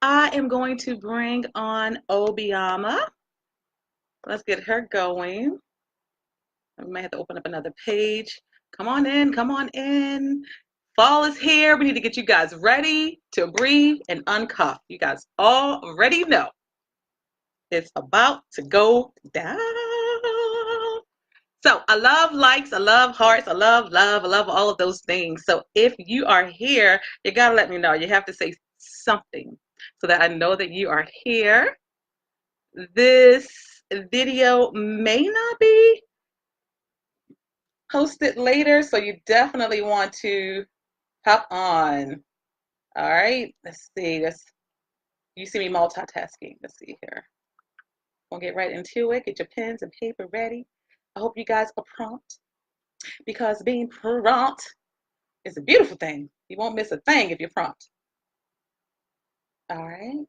I am going to bring on Obiama. Let's get her going. We might have to open up another page. Come on in, come on in. Fall is here. We need to get you guys ready to breathe and uncuff. You guys already know it's about to go down. So I love likes, I love hearts, I love love, I love all of those things. So if you are here, you gotta let me know. You have to say something so that I know that you are here. This video may not be posted later, so you definitely want to hop on. All right, let's see. You see me multitasking. Let's see here. We'll get right into it. Get your pens and paper ready. I hope you guys are prompt because being prompt is a beautiful thing. You won't miss a thing if you're prompt. All right,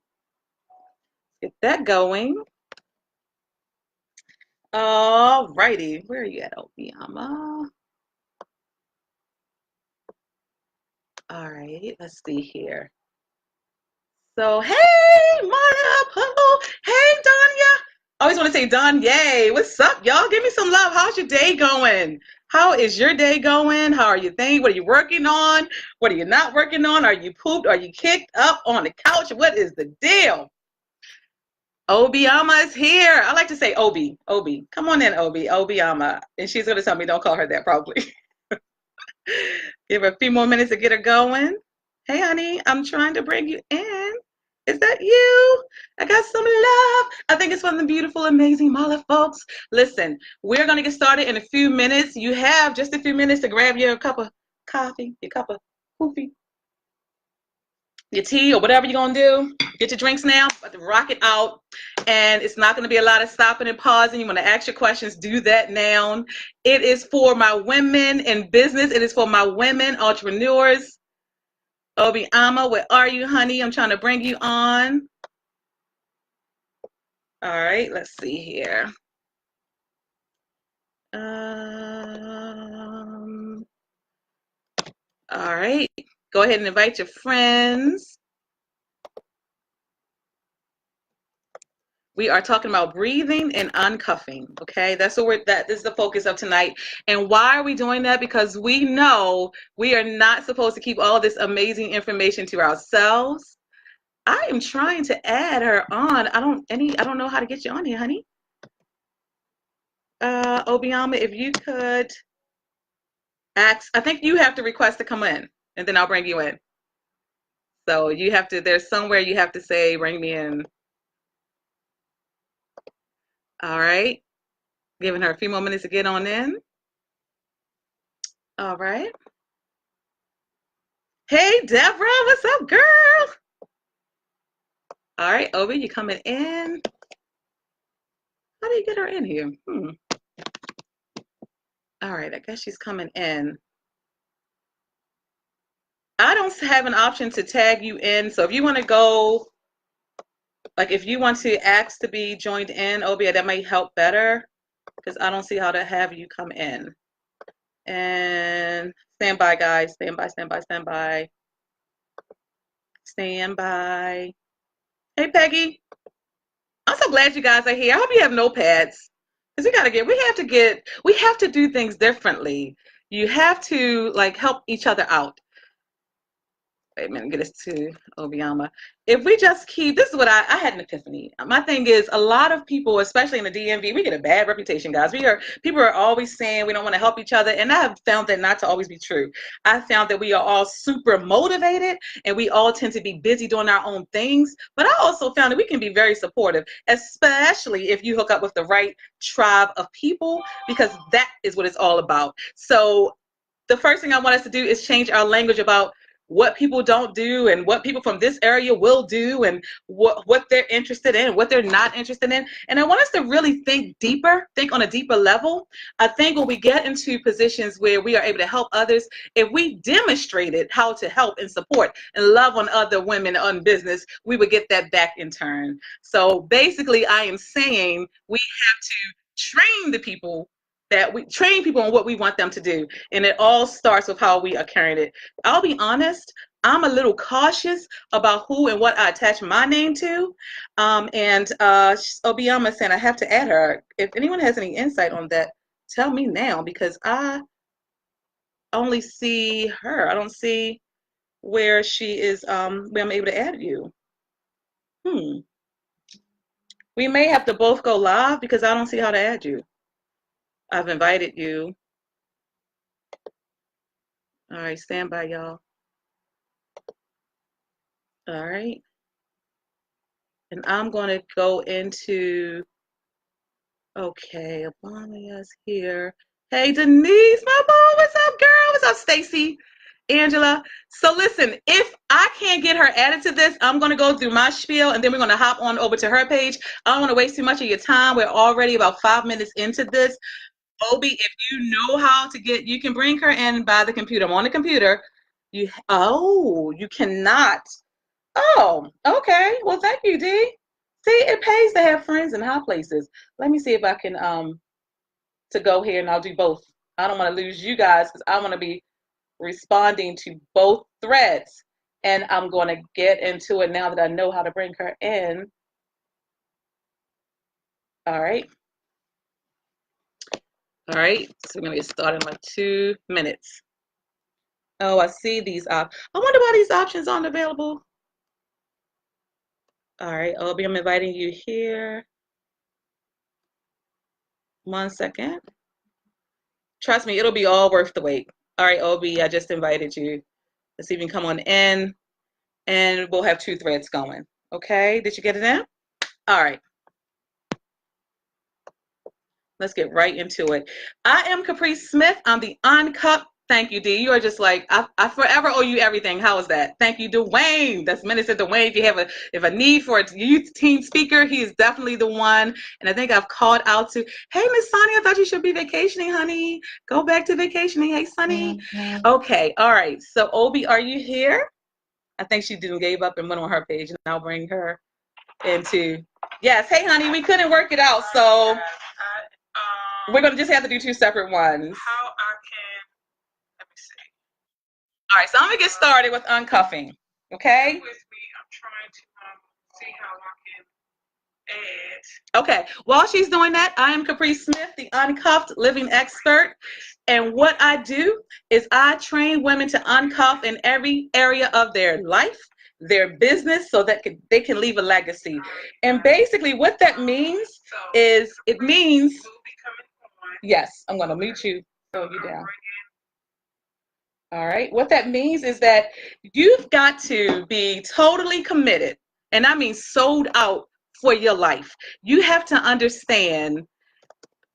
get that going. All righty, where are you at, Obiama? All right, let's see here. So, hey, Maya, hey, Danya. I always want to say Don, yay. What's up, y'all? Give me some love. How's your day going? How is your day going? How are you thinking? What are you working on? What are you not working on? Are you pooped? Are you kicked up on the couch? What is the deal? Obiama is here. I like to say Obi. Obi. Come on in, Obi. Obiama. And she's going to tell me don't call her that probably. Give her a few more minutes to get her going. Hey, honey, I'm trying to bring you in. Is that you? I got some love. I think it's from the beautiful, amazing Mala folks. Listen, we're going to get started in a few minutes. You have just a few minutes to grab your cup of coffee, your cup of coffee, your tea, or whatever you're going to do. Get your drinks now, but rock it out. And it's not going to be a lot of stopping and pausing. You want to ask your questions, do that now. It is for my women in business. It is for my women entrepreneurs. Obiama, where are you, honey? I'm trying to bring you on. All right, let's see here. All right, go ahead and invite your friends. We are talking about breathing and uncuffing. Okay, that is the focus of tonight. And why are we doing that? Because we know we are not supposed to keep all this amazing information to ourselves. I am trying to add her on. I don't know how to get you on here, honey. Obiama, if you could ask, I think you have to request to come in, and then I'll bring you in. So you have to. There's somewhere you have to say, "Bring me in." All right. Giving her a few more minutes to get on in. All right. Hey, Deborah, what's up, girl? All right, Obi, you coming in? How do you get her in here? All right, I guess she's coming in. I don't have an option to tag you in, so if you want to go, like if you want to ask to be joined in, Obi, that might help better because I don't see how to have you come in. And stand by, guys. Stand by, stand by, stand by. Stand by. Hey, Peggy. I'm so glad you guys are here. I hope you have notepads. Because we have to do things differently. You have to like help each other out. Wait a minute, get us to Obiama. If we just keep, this is what I had an epiphany. My thing is, a lot of people, especially in the DMV, we get a bad reputation, guys. People are always saying we don't want to help each other, and I have found that not to always be true. I found that we are all super motivated, and we all tend to be busy doing our own things. But I also found that we can be very supportive, especially if you hook up with the right tribe of people, because that is what it's all about. So the first thing I want us to do is change our language about what people don't do and what people from this area will do and what they're interested in, what they're not interested in. And I want us to really think deeper, think on a deeper level. I think when we get into positions where we are able to help others, if we demonstrated how to help and support and love on other women on business, we would get that back in turn. So basically, I am saying we have to train the people that we train people on what we want them to do. And it all starts with how we are carrying it. I'll be honest, I'm a little cautious about who and what I attach my name to. And Obiama saying I have to add her. If anyone has any insight on that, tell me now, because I only see her. I don't see where she is, where I'm able to add you. We may have to both go live because I don't see how to add you. I've invited you. All right, stand by, y'all. All right. And I'm going to go into, okay, Obama's here. Hey, Denise, my mom, what's up, girl? What's up, Stacy? Angela. So listen, if I can't get her added to this, I'm going to go through my spiel and then we're going to hop on over to her page. I don't want to waste too much of your time. We're already about 5 minutes into this. Obi, if you know how to get, you can bring her in by the computer. I'm on the computer. You cannot. Oh, okay. Well, thank you, D. See, it pays to have friends in high places. Let me see if I can to go here, and I'll do both. I don't want to lose you guys because I want to be responding to both threads. And I'm going to get into it now that I know how to bring her in. All right. All right. So we're going to get started in like 2 minutes. Oh, I see these. I wonder why these options aren't available. All right, Obi, I'm inviting you here. 1 second. Trust me, it'll be all worth the wait. All right, Obi, I just invited you. Let's see if you can come on in, and we'll have 2 threads going. Okay, did you get it in? All right. Let's get right into it. I am Caprice Smith. I'm the UNCUFF. Thank you, D. You are just like, I forever owe you everything. How is that? Thank you, Dwayne. That's Minister Dwayne. If you have a need for a youth team speaker, he is definitely the one. And I think I've called out to, hey, Miss Sonny, I thought you should be vacationing, honey. Go back to vacationing. Hey, Sonny. Okay, all right. So, Obi, are you here? I think she didn't gave up and went on her page, and I'll bring her into, yes. Hey, honey, we couldn't work it out, so we're going to just have to do 2 separate ones. How I can, let me see. All right, so I'm going to get started with uncuffing, okay? With me, I'm trying to see how I can add. Okay, while she's doing that, I am Caprice Smith, the uncuffed living expert. And what I do is I train women to uncuff in every area of their life, their business, so that they can leave a legacy. And basically what that means is, it means, yes, I'm going to mute you, throw you down. All right, what that means is that you've got to be totally committed, and I mean sold out for your life. You have to understand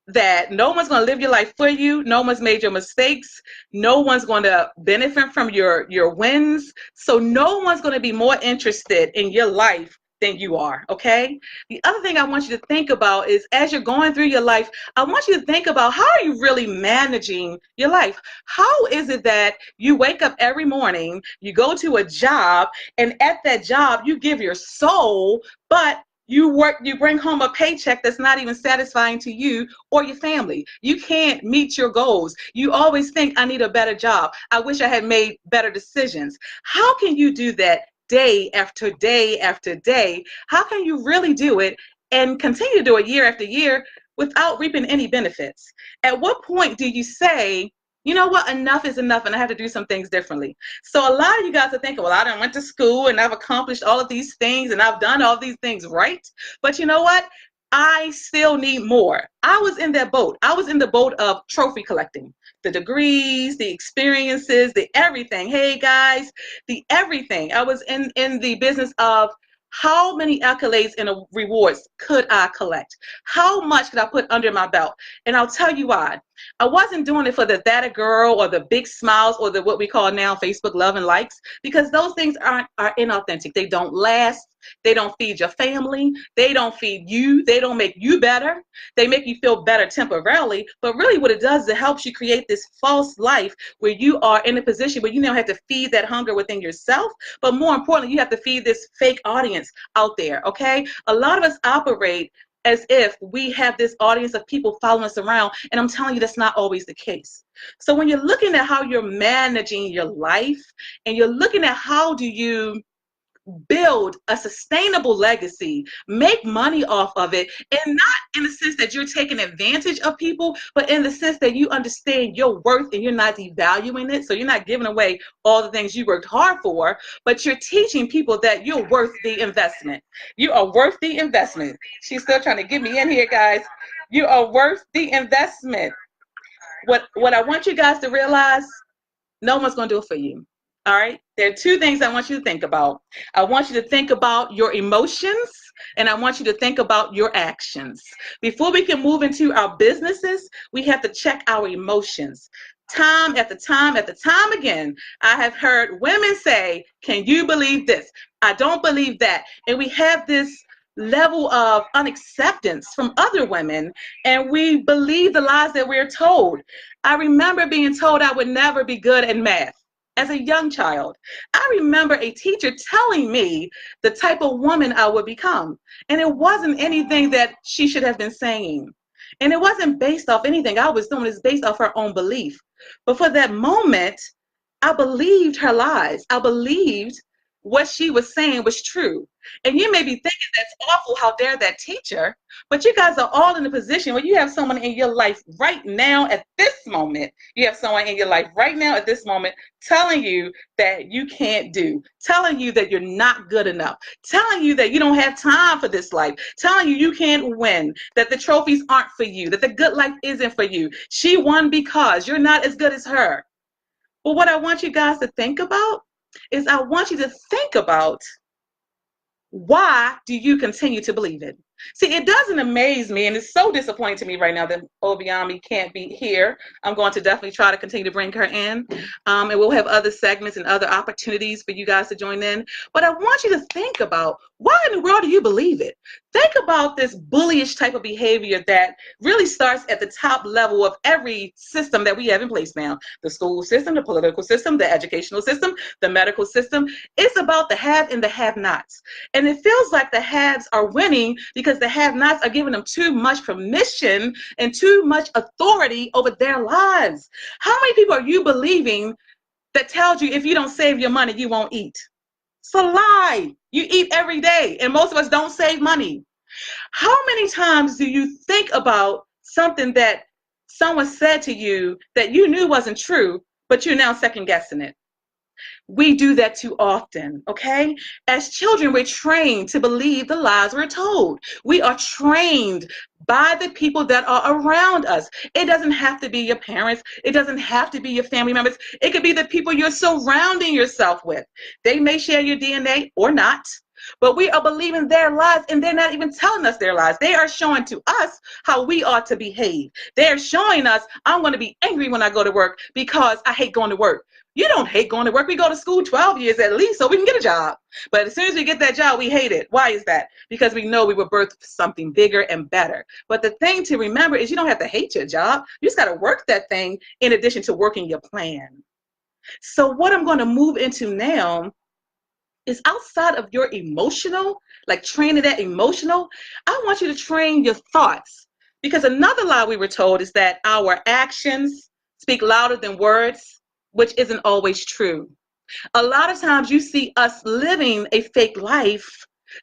that no one's going to live your life for you. No one's made your mistakes. No one's going to benefit from your wins. So no one's going to be more interested in your life than you are, okay? The other thing I want you to think about is, as you're going through your life, I want you to think about, how are you really managing your life? How is it that you wake up every morning, you go to a job, and at that job you give your soul, but you work, you bring home a paycheck that's not even satisfying to you or your family. You can't meet your goals. You always think, I need a better job. I wish I had made better decisions. How can you do that day after day after day? How can you really do it and continue to do it year after year without reaping any benefits? At what point do you say, you know what, enough is enough and I have to do some things differently? So a lot of you guys are thinking, well, I done went to school and I've accomplished all of these things and I've done all these things right. But you know what? I still need more. I was in that boat. I was in the boat of trophy collecting. The degrees, the experiences, the everything. Hey guys, the everything. I was in the business of, how many accolades and rewards could I collect? How much could I put under my belt? And I'll tell you why. I wasn't doing it for the that a girl or the big smiles or the what we call now Facebook love and likes, because those things are inauthentic. They don't last. They don't feed your family. They don't feed you. They don't make you better. They make you feel better temporarily. But really what it does is it helps you create this false life where you are in a position where you now have to feed that hunger within yourself. But more importantly, you have to feed this fake audience out there, okay? A lot of us operate as if we have this audience of people following us around. And I'm telling you, that's not always the case. So when you're looking at how you're managing your life and you're looking at how do you build a sustainable legacy, make money off of it, and not in the sense that you're taking advantage of people, but in the sense that you understand your worth and you're not devaluing it. So you're not giving away all the things you worked hard for, but you're teaching people that you're worth the investment. You are worth the investment. She's still trying to get me in here, guys. You are worth the investment. What I want you guys to realize, no one's going to do it for you. All right. There are two things I want you to think about. I want you to think about your emotions, and I want you to think about your actions. Before we can move into our businesses, we have to check our emotions. Time after time after time again, I have heard women say, can you believe this? I don't believe that. And we have this level of unacceptance from other women, and we believe the lies that we're told. I remember being told I would never be good at math as a young child. I remember a teacher telling me the type of woman I would become. And it wasn't anything that she should have been saying. And it wasn't based off anything I was doing. It's based off her own belief. But for that moment, I believed her lies. I believed what she was saying was true. And you may be thinking, that's awful, how dare that teacher? But you guys are all in a position where you have someone in your life right now at this moment. You have someone in your life right now at this moment telling you that you can't do, telling you that you're not good enough, telling you that you don't have time for this life, telling you you can't win, that the trophies aren't for you, that the good life isn't for you. She won because you're not as good as her. But what I want you guys to think about is I want you to think about, why do you continue to believe it? See, it doesn't amaze me, and it's so disappointing to me right now that Obiami can't be here. I'm going to definitely try to continue to bring her in, and we'll have other segments and other opportunities for you guys to join in. But I want you to think about, why in the world do you believe it? Think about this bullyish type of behavior that really starts at the top level of every system that we have in place now. The school system, the political system, the educational system, the medical system. It's about the have and the have-nots. And it feels like the haves are winning because the have-nots are giving them too much permission and too much authority over their lives. How many people are you believing that tells you if you don't save your money, you won't eat? It's a lie. You eat every day, and most of us don't save money. How many times do you think about something that someone said to you that you knew wasn't true, but you're now second guessing it? We do that too often, okay? As children, we're trained to believe the lies we're told. We are trained by the people that are around us. It doesn't have to be your parents. It doesn't have to be your family members. It could be the people you're surrounding yourself with. They may share your DNA or not, but we are believing their lies, and they're not even telling us their lies. They are showing to us how we ought to behave. They're showing us, I'm going to be angry when I go to work because I hate going to work. You don't hate going to work. We go to school 12 years at least so we can get a job. But as soon as we get that job, we hate it. Why is that? Because we know we were birthed for something bigger and better. But the thing to remember is you don't have to hate your job. You just got to work that thing in addition to working your plan. So what I'm going to move into now is outside of your emotional, like training that emotional, I want you to train your thoughts. Because another lie we were told is that our actions speak louder than words, which isn't always true. A lot of times you see us living a fake life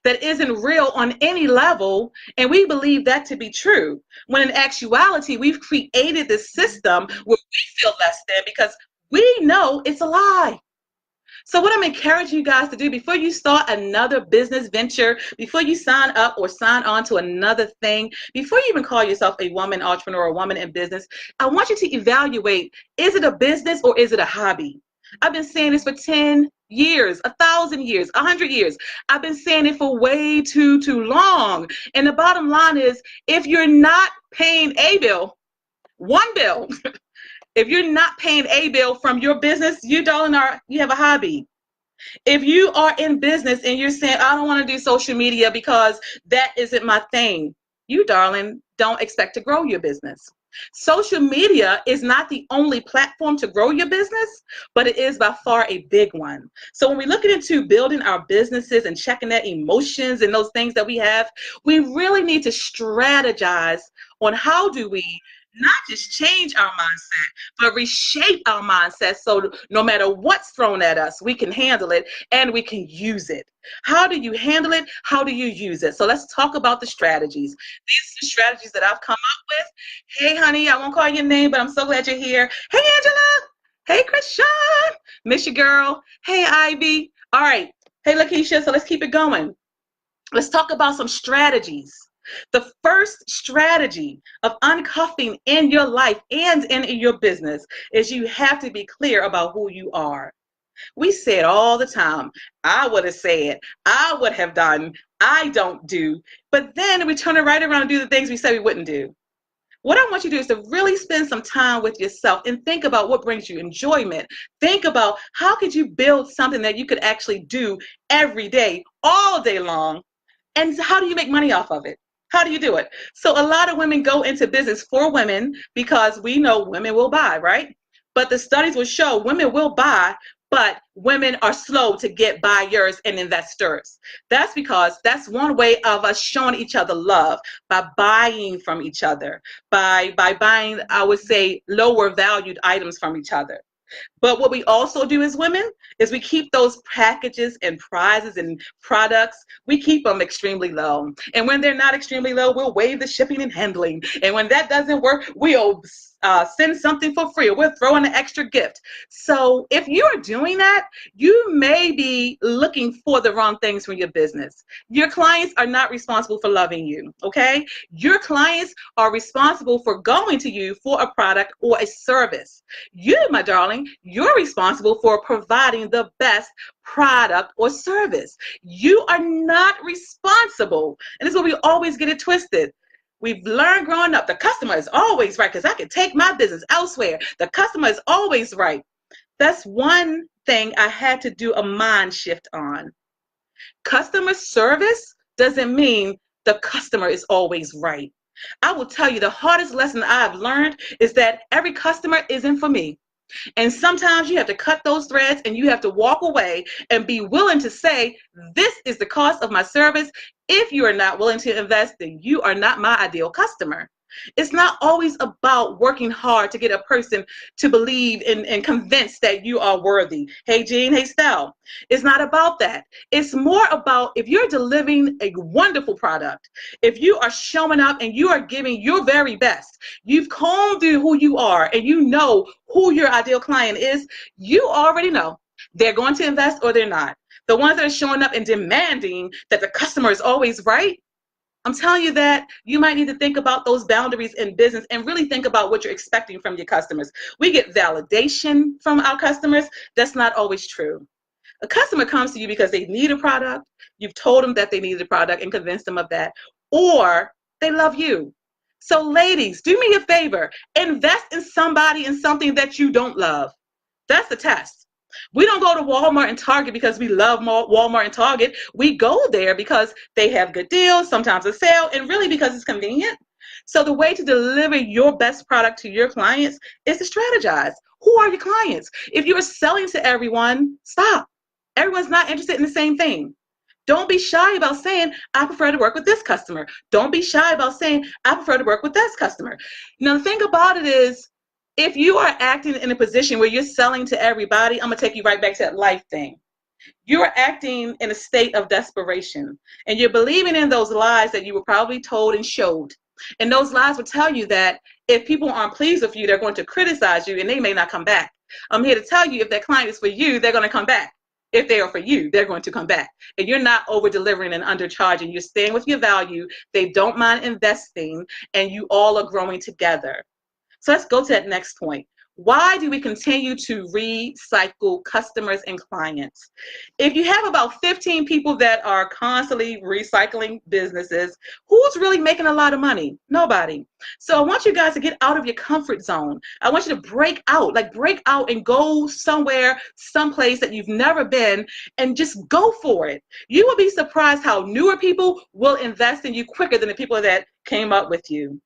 that isn't real on any level, and we believe that to be true, when in actuality, we've created this system where we feel less than because we know it's a lie. So what I'm encouraging you guys to do before you start another business venture, before you sign up or sign on to another thing, before you even call yourself a woman entrepreneur or a woman in business, I want you to evaluate, is it a business or is it a hobby? I've been saying this for 10 years, 1,000 years, 100 years. I've been saying it for way too long. And the bottom line is, if you're not paying a bill, one bill, if you're not paying a bill from your business, you have a hobby. If you are in business and you're saying, I don't want to do social media because that isn't my thing, you, darling, don't expect to grow your business. Social media is not the only platform to grow your business, but it is by far a big one. So when we're looking into building our businesses and checking that emotions and those things that we have, we really need to strategize on how do we not just change our mindset, but reshape our mindset so no matter what's thrown at us, we can handle it and we can use it. How do you handle it? How do you use it? So let's talk about the strategies. These are the strategies that I've come up with. Hey, honey, I won't call your name, but I'm so glad you're here. Hey, Angela. Hey, Christian. Miss you, girl. Hey, Ivy. All right. Hey, Lakeisha. So let's keep it going. Let's talk about some strategies. The first strategy of uncuffing in your life and in your business is you have to be clear about who you are. We say it all the time. I would have said, I would have done, I don't do. But then we turn it right around and do the things we said we wouldn't do. What I want you to do is to really spend some time with yourself and think about what brings you enjoyment. Think about how could you build something that you could actually do every day, all day long, and how do you make money off of it? How do you do it? So a lot of women go into business for women because we know women will buy, right? But the studies will show women will buy, but women are slow to get buyers and investors. That's because that's one way of us showing each other love, by buying from each other, by buying, I would say, lower valued items from each other. But what we also do as women is we keep those packages and prizes and products, we keep them extremely low. And when they're not extremely low, we'll waive the shipping and handling. And when that doesn't work, we'll send something for free, or we'll throw in an extra gift. So if you are doing that, you may be looking for the wrong things from your business. Your clients are not responsible for loving you, okay? Your clients are responsible for going to you for a product or a service. You, my darling, you're responsible for providing the best product or service. You are not responsible. And this is where we always get it twisted. We've learned growing up, the customer is always right because I can take my business elsewhere. The customer is always right. That's one thing I had to do a mind shift on. Customer service doesn't mean the customer is always right. I will tell you the hardest lesson I've learned is that every customer isn't for me. And sometimes you have to cut those threads and you have to walk away and be willing to say, this is the cost of my service. If you are not willing to invest, then you are not my ideal customer. It's not always about working hard to get a person to believe and convince that you are worthy. Hey, Jean, hey, Stell. It's not about that. It's more about if you're delivering a wonderful product, if you are showing up and you are giving your very best, you've combed through who you are and you know who your ideal client is, you already know they're going to invest or they're not. The ones that are showing up and demanding that the customer is always right, I'm telling you that you might need to think about those boundaries in business and really think about what you're expecting from your customers. We get validation from our customers. That's not always true. A customer comes to you because they need a product. You've told them that they need a product and convinced them of that, or they love you. So ladies, do me a favor. Invest in somebody and something that you don't love. That's the test. We don't go to Walmart and Target because we love Walmart and Target. We go there because they have good deals, sometimes a sale, and really because it's convenient. So the way to deliver your best product to your clients is to strategize. Who are your clients? If you're selling to everyone, stop. Everyone's not interested in the same thing. Don't be shy about saying, I prefer to work with this customer. Don't be shy about saying, I prefer to work with this customer. Now, the thing about it is, if you are acting in a position where you're selling to everybody, I'm going to take you right back to that life thing. You're acting in a state of desperation, and you're believing in those lies that you were probably told and showed. And those lies will tell you that if people aren't pleased with you, they're going to criticize you, and they may not come back. I'm here to tell you, if that client is for you, they're going to come back. If they are for you, they're going to come back. And you're not over-delivering and undercharging. You're staying with your value. They don't mind investing, and you all are growing together. So let's go to that next point. Why do we continue to recycle customers and clients? If you have about 15 people that are constantly recycling businesses, who's really making a lot of money? Nobody. So I want you guys to get out of your comfort zone. I want you to break out and go somewhere, someplace that you've never been, and just go for it. You will be surprised how newer people will invest in you quicker than the people that came up with you.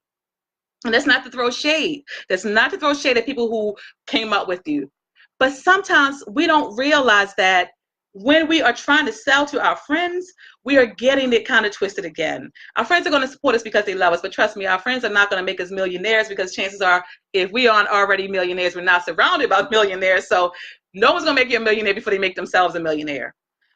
And that's not to throw shade. That's not to throw shade at people who came up with you. But sometimes we don't realize that when we are trying to sell to our friends, we are getting it kind of twisted again. Our friends are going to support us because they love us, but trust me, our friends are not going to make us millionaires, because chances are, if we aren't already millionaires, we're not surrounded by millionaires. So no one's going to make you a millionaire before they make themselves a millionaire.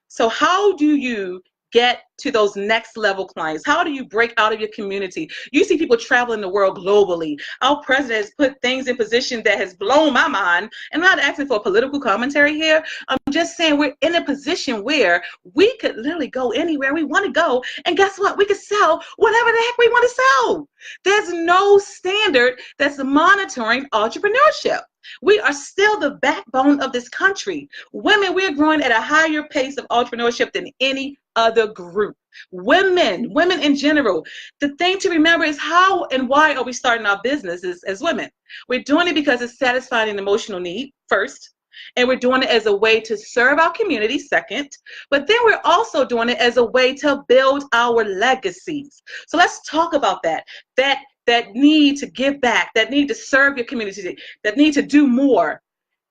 So how do you get to those next level clients? How do you break out of your community? You see people traveling the world globally. Our president has put things in position that has blown my mind. And I'm not asking for a political commentary here. I'm just saying we're in a position where we could literally go anywhere we want to go. And guess what? We could sell whatever the heck we want to sell. There's no standard that's monitoring entrepreneurship. We are still the backbone of this country. Women, we're growing at a higher pace of entrepreneurship than any other group. Women in general. The thing to remember is how and why are we starting our businesses as women? We're doing it because it's satisfying an emotional need, first. And we're doing it as a way to serve our community, second. But then we're also doing it as a way to build our legacies. So let's talk about that. That need to give back, that need to serve your community, that need to do more.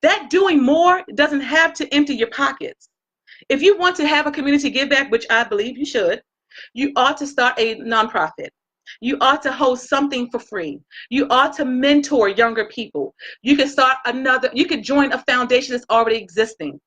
That doing more doesn't have to empty your pockets. If you want to have a community give back, which I believe you should, you ought to start a nonprofit. You ought to host something for free. You ought to mentor younger people. You could start you could join a foundation that's already existing.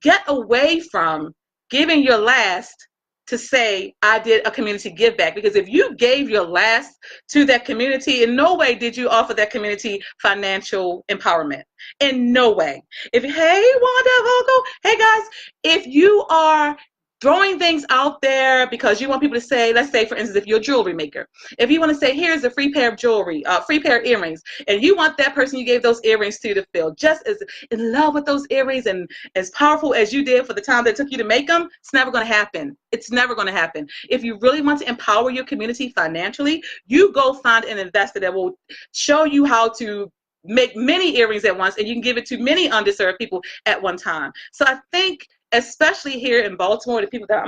Get away from giving your last to say, I did a community give back. Because if you gave your last to that community, in no way did you offer that community financial empowerment. In no way. Hey, Wanda Vogel, hey guys, if you are throwing things out there because you want people to say, let's say, for instance, if you're a jewelry maker, if you want to say, here's a free pair of jewelry, free pair of earrings, and you want that person you gave those earrings to feel just as in love with those earrings and as powerful as you did for the time that it took you to make them, it's never going to happen. It's never going to happen. If you really want to empower your community financially, you go find an investor that will show you how to make many earrings at once, and you can give it to many underserved people at one time. So I think, especially here in Baltimore, the people that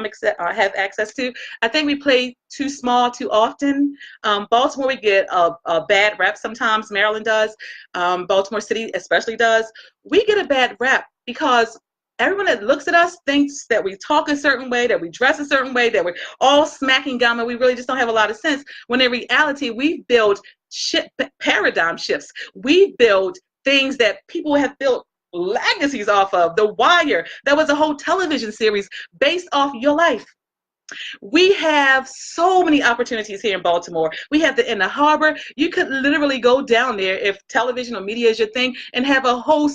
have access to, I think we play too small too often. Baltimore, we get a bad rep sometimes. Maryland does. Baltimore City especially does. We get a bad rep because everyone that looks at us thinks that we talk a certain way, that we dress a certain way, that we're all smacking gum, and we really just don't have a lot of sense. When in reality, we build paradigm shifts. We build things that people have built legacies off of. The Wire, that was a whole television series based off your life. We have so many opportunities here in Baltimore. We have in the harbor. You could literally go down there if television or media is your thing and have a whole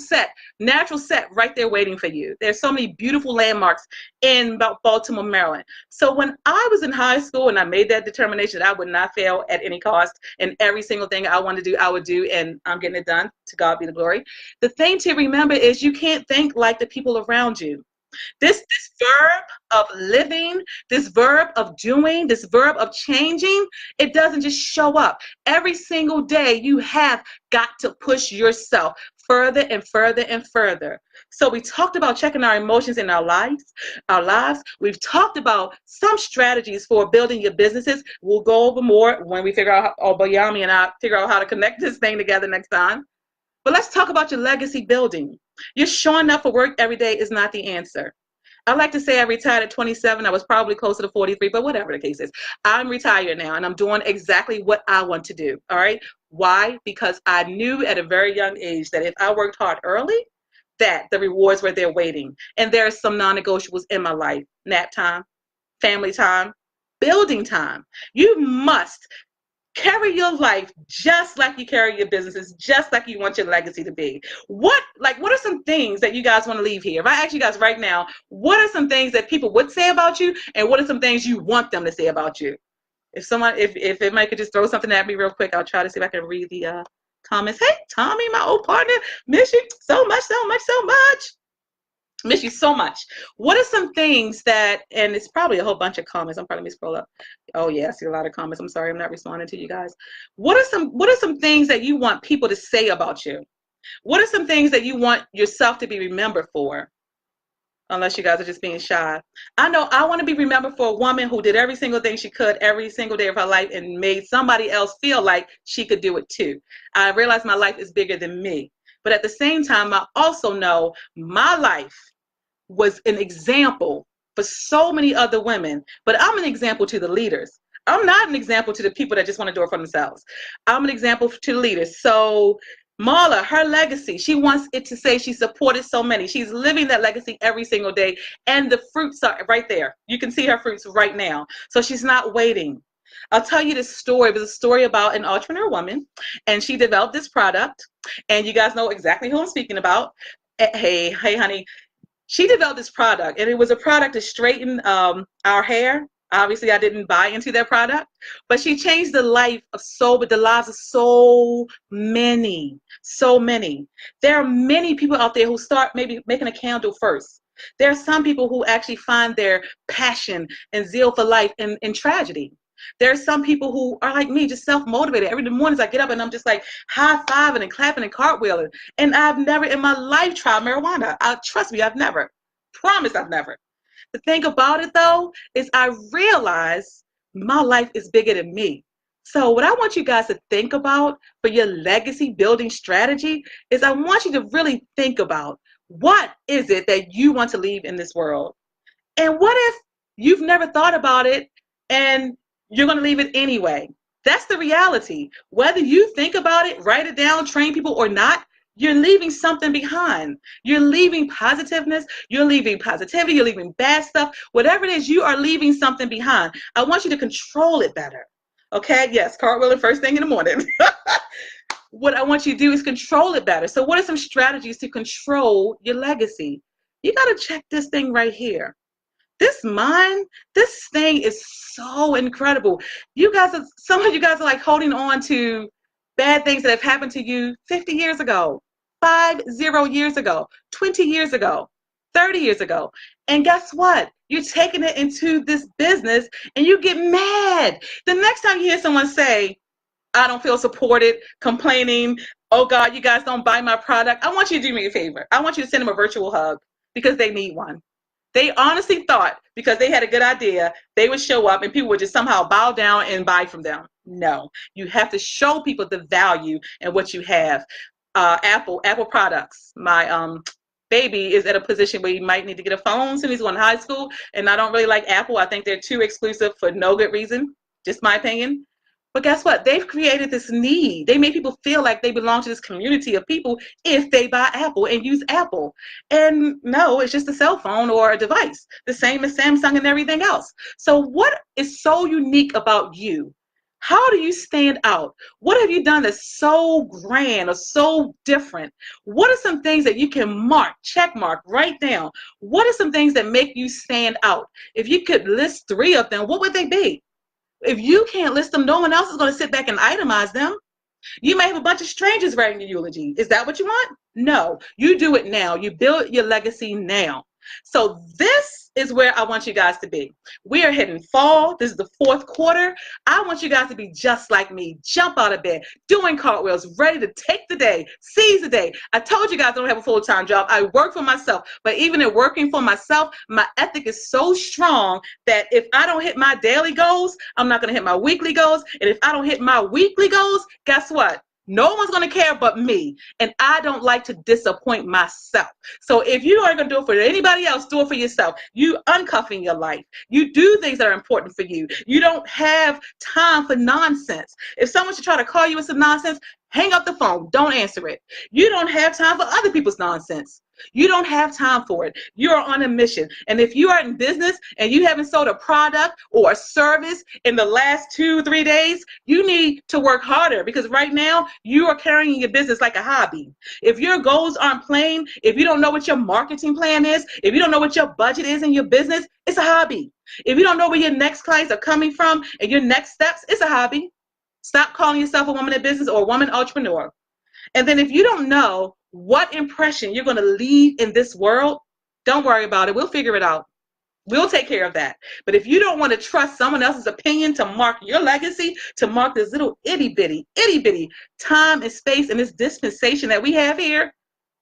natural set right there waiting for you. There's so many beautiful landmarks in Baltimore, Maryland. So when I was in high school and I made that determination that I would not fail at any cost, and every single thing I wanted to do, I would do, and I'm getting it done. To God be the glory. The thing to remember is you can't think like the people around you. This verb of living, this verb of doing, this verb of changing, it doesn't just show up. Every single day you have got to push yourself further and further and further. So we talked about checking our emotions in our lives. We've talked about some strategies for building your businesses. We'll go over more when we figure out, Bayami and I figure out how to connect this thing together next time. But let's talk about your legacy building. You're showing up for work every day is not the answer. I like to say I retired at 27. I was probably closer to 43, but whatever the case is. I'm retired now, and I'm doing exactly what I want to do, all right? Why? Because I knew at a very young age that if I worked hard early, that the rewards were there waiting. And there are some non-negotiables in my life. Nap time, family time, building time. You must carry your life just like you carry your businesses, just like you want your legacy to be. What are some things that you guys want to leave here? If I ask you guys right now, what are some things that people would say about you, and what are some things you want them to say about you? If everybody could just throw something at me real quick, I'll try to see if I can read the comments. Hey, Tommy, my old partner, miss you so much, so much, so much. Miss you so much. What are some things that, and it's probably a whole bunch of comments. I'm probably scroll up. Oh yeah, I see a lot of comments. I'm sorry, I'm not responding to you guys. What are some things that you want people to say about you? What are some things that you want yourself to be remembered for? unless you guys are just being shy. I know I want to be remembered for a woman who did every single thing she could every single day of her life and made somebody else feel like she could do it too. I realize my life is bigger than me. But at the same time, I also know my life was an example for so many other women, but I'm an example to the leaders. I'm not an example to the people that just want to do it for themselves. I'm an example to the leaders. So Marla, her legacy, she wants it to say she supported so many. She's living that legacy every single day, and the fruits are right there. You can see her fruits right now. So she's not waiting. I'll tell you this story. It was a story about an entrepreneur woman, and she developed this product, and you guys know exactly who I'm speaking about. Hey, honey, she developed this product, and it was a product to straighten our hair. Obviously, I didn't buy into that product, but she changed the the lives of so many, so many. There are many people out there who start maybe making a candle first. There are some people who actually find their passion and zeal for life in tragedy. There are some people who are like me, just self-motivated. Every morning I get up and I'm just like high-fiving and clapping and cartwheeling. And I've never in my life tried marijuana. Trust me, I've never. Promise I've never. The thing about it though is I realize my life is bigger than me. So what I want you guys to think about for your legacy building strategy is I want you to really think about what is it that you want to leave in this world? And what if you've never thought about it and you're going to leave it anyway? That's the reality. Whether you think about it, write it down, train people or not, you're leaving something behind. You're leaving positiveness. You're leaving positivity. You're leaving bad stuff. Whatever it is, you are leaving something behind. I want you to control it better. Okay? Yes, cartwheeling first thing in the morning. What I want you to do is control it better. So what are some strategies to control your legacy? You got to check this thing right here. This mind, this thing is so incredible. Some of you guys are like holding on to bad things that have happened to you 50 years ago, 50 years ago, 20 years ago, 30 years ago. And guess what? You're taking it into this business and you get mad. The next time you hear someone say, I don't feel supported, complaining, oh God, you guys don't buy my product, I want you to do me a favor. I want you to send them a virtual hug because they need one. They honestly thought because they had a good idea, they would show up and people would just somehow bow down and buy from them. No, you have to show people the value and what you have. Apple products. My baby is at a position where he might need to get a phone since he's going to high school, and I don't really like Apple. I think they're too exclusive for no good reason, just my opinion. But guess what? They've created this need. They make people feel like they belong to this community of people if they buy Apple and use Apple. And no, it's just a cell phone or a device, the same as Samsung and everything else. So what is so unique about you? How do you stand out? What have you done that's so grand or so different? What are some things that you can check mark, write down? What are some things that make you stand out? If you could list 3 of them, what would they be? If you can't list them, no one else is going to sit back and itemize them. You may have a bunch of strangers writing your eulogy. Is that what you want? No, you do it now. You build your legacy now. So this is where I want you guys to be. We are hitting fall. This is the 4th quarter. I want you guys to be just like me. Jump out of bed, doing cartwheels, ready to take the day, seize the day. I told you guys I don't have a full-time job. I work for myself. But even in working for myself, my ethic is so strong that if I don't hit my daily goals, I'm not going to hit my weekly goals. And if I don't hit my weekly goals, guess what? No one's going to care but me. And I don't like to disappoint myself. So if you aren't going to do it for anybody else, do it for yourself. You uncuffing your life. You do things that are important for you. You don't have time for nonsense. If someone should try to call you with some nonsense, hang up the phone. Don't answer it. You don't have time for other people's nonsense. You don't have time for it. You are on a mission. And if you are in business and you haven't sold a product or a service in the last 2-3 days, you need to work harder because right now you are carrying your business like a hobby. If your goals aren't plain, if you don't know what your marketing plan is, if you don't know what your budget is in your business, it's a hobby. If you don't know where your next clients are coming from and your next steps, it's a hobby. Stop calling yourself a woman in business or a woman entrepreneur. And then if you don't know what impression you're going to leave in this world, don't worry about it. We'll figure it out. We'll take care of that. But if you don't want to trust someone else's opinion to mark your legacy, to mark this little itty bitty time and space in this dispensation that we have here,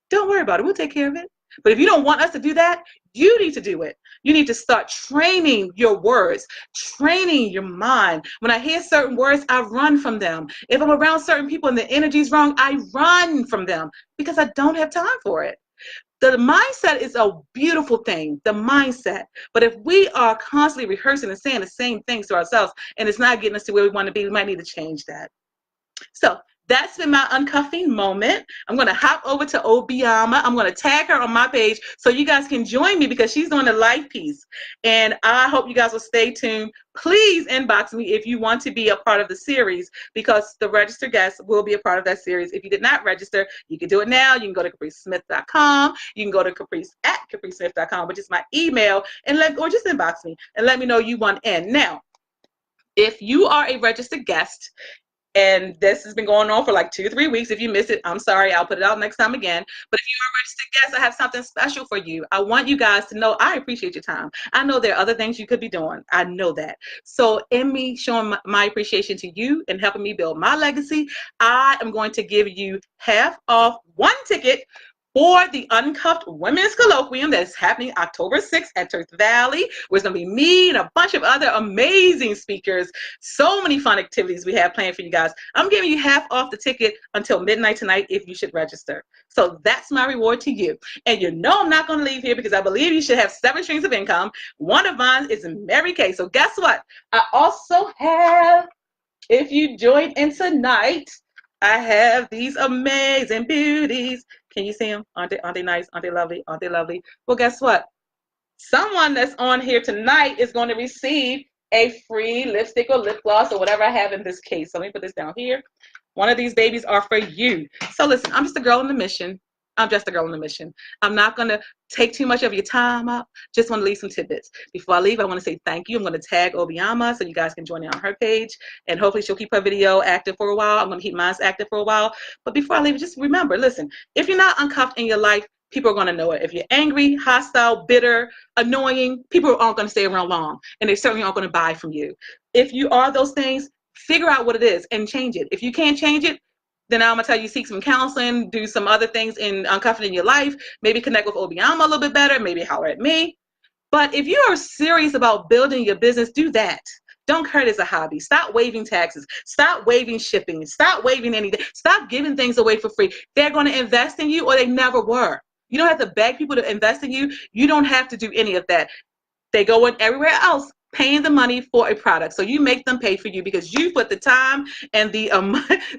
don't worry about it. We'll take care of it. But if you don't want us to do that, you need to do it. You need to start training your words, training your mind. When I hear certain words, I run from them. If I'm around certain people and the energy's wrong, I run from them because I don't have time for it. The mindset is a beautiful thing, the mindset. But if we are constantly rehearsing and saying the same things to ourselves and it's not getting us to where we want to be, we might need to change that. So that's been my uncuffing moment. I'm going to hop over to Obiama. I'm going to tag her on my page so you guys can join me because she's doing a life piece. And I hope you guys will stay tuned. Please inbox me if you want to be a part of the series because the registered guests will be a part of that series. If you did not register, you can do it now. You can go to capricesmith.com. You can go to caprice@capricesmith.com, which is my email, or just inbox me and let me know you want in. Now, if you are a registered guest, and this has been going on for like 2-3 weeks. If you missed it, I'm sorry. I'll put it out next time again. But if you're a registered guest, I have something special for you. I want you guys to know I appreciate your time. I know there are other things you could be doing. I know that. So in me showing my appreciation to you and helping me build my legacy, I am going to give you half off one ticket for the Uncuffed Women's Colloquium that's happening October 6th at Turk Valley, where it's going to be me and a bunch of other amazing speakers. So many fun activities we have planned for you guys. I'm giving you half off the ticket until midnight tonight if you should register. So that's my reward to you. And you know I'm not going to leave here because I believe you should have 7 streams of income. One of mine is Mary Kay. So guess what? I also have, if you join in tonight, I have these amazing beauties. Can you see them? Aren't they nice? Aren't they lovely? Aren't they lovely? Well, guess what? Someone that's on here tonight is going to receive a free lipstick or lip gloss or whatever I have in this case. So let me put this down here. One of these babies are for you. So listen, I'm just a girl on a mission. I'm just a girl on a mission. I'm not going to take too much of your time up. Just want to leave some tidbits. Before I leave, I want to say thank you. I'm going to tag Obiama so you guys can join in on her page. And hopefully she'll keep her video active for a while. I'm going to keep mine active for a while. But before I leave, just remember, listen, if you're not uncuffed in your life, people are going to know it. If you're angry, hostile, bitter, annoying, people aren't going to stay around long. And they certainly aren't going to buy from you. If you are those things, figure out what it is and change it. If you can't change it, then I'm going to tell you seek some counseling, do some other things in uncuffing in your life, maybe connect with Obiama a little bit better, maybe holler at me. But if you are serious about building your business, do that. Don't hurt as a hobby. Stop waiving taxes. Stop waiving shipping. Stop waiving anything. Stop giving things away for free. They're going to invest in you or they never were. You don't have to beg people to invest in you. You don't have to do any of that. They go in everywhere else paying the money for a product. So you make them pay for you because you put the time and the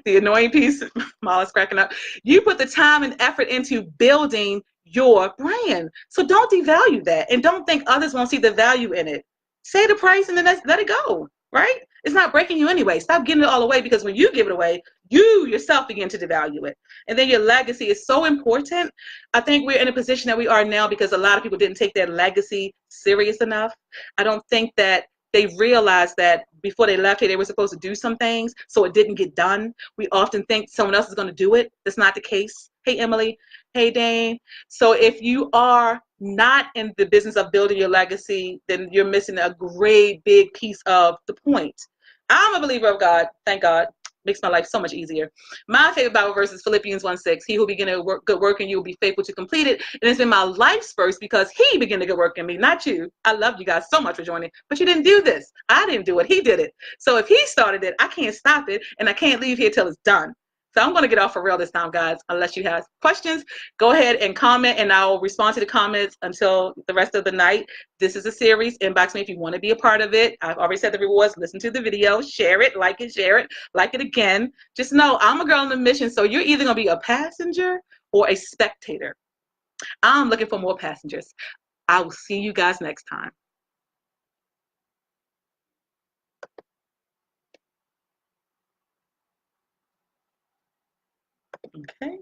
the annoying piece, Molly's cracking up. You put the time and effort into building your brand. So don't devalue that and don't think others won't see the value in it. Say the price and then let it go, right? It's not breaking you anyway. Stop giving it all away because when you give it away, you yourself begin to devalue it. And then your legacy is so important. I think we're in a position that we are now because a lot of people didn't take their legacy serious enough. I don't think that they realized that before they left here, they were supposed to do some things, so it didn't get done. We often think someone else is going to do it. That's not the case. Hey, Emily. Hey, Dane. So if you are not in the business of building your legacy, then you're missing a great big piece of the point. I'm a believer of God. Thank God. Makes my life so much easier. My favorite Bible verse is Philippians 1:6. He who began a good work in you will be faithful to complete it. And it's been my life's verse because he began a good work in me, not you. I love you guys so much for joining, but you didn't do this. I didn't do it. He did it. So if he started it, I can't stop it, and I can't leave here till it's done. So I'm going to get off for real this time, guys. Unless you have questions, go ahead and comment, and I'll respond to the comments until the rest of the night. This is a series. Inbox me if you want to be a part of it. I've already said the rewards. Listen to the video. Share it. Like it. Share it. Like it again. Just know I'm a girl on a mission, so you're either going to be a passenger or a spectator. I'm looking for more passengers. I will see you guys next time. Okay.